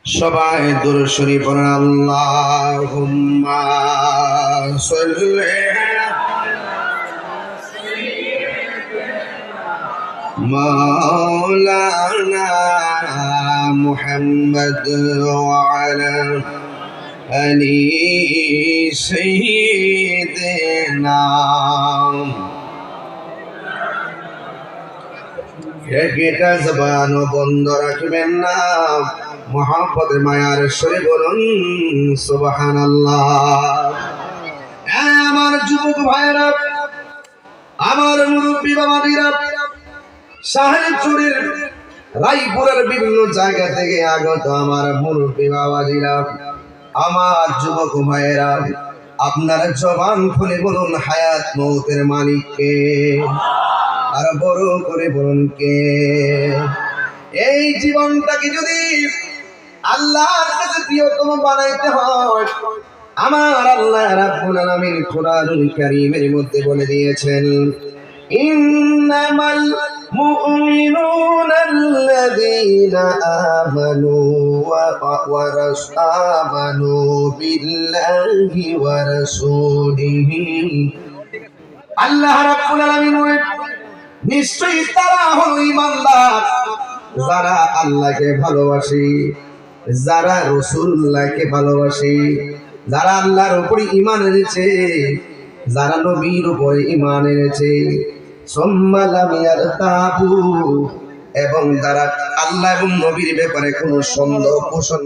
সবাই দুরূদ শরীফ পড়েন। আল্লাহুম্মা সাল্লি মাওলানা মুহাম্মদ ওয়া আলা আলি সাইয়্যিদিনা। একটা জবানও বন্ধ রাখবেন না, মোহাম্মদের মায়ার সরে বলুন সুবহানাল্লাহ। আমার যুবক ভাইরা, আমার মুরব্বী বাবাজিরা, সাহেবচুরির রায়পুরের বিভিন্ন জায়গা থেকে আগত আমার মুরব্বী বাবাজিরা, আমার যুবক ভাইয়েরা, আপনার জবান খুলে বলুন হায়াত মৌতের মালিক কে? আর বড় করে বলুন কে? এই জীবনটাকে যদি আল্লাহর কাছে প্রিয়তম বানাইতে হয়, আমার আল্লাহ রাব্বুল আলামিন কোরআনুল কারীমের মধ্যে বলে দিয়েছেন, ইন্নামাল মুমিনুনা আল্লাযীনা আমানু আমানু বিল্লাহি ওয়া রাসূলিহি। আল্লাহ রাব্বুল আলামিন নিশ্চয়ই তারা হলো ঈমানদার যারা আল্লাহকে ভালোবাসে, যারা রাসূলুল্লাহকে ভালোবাসে, যারা আল্লাহর উপরে ঈমান এনেছে, যারা নবীর উপরে ঈমান এনেছে, সুম্মা লাম ইয়ারতাবু, এবং যারা আল্লাহ এবং নবীর ব্যাপারে কোনো সন্দেহ পোষণ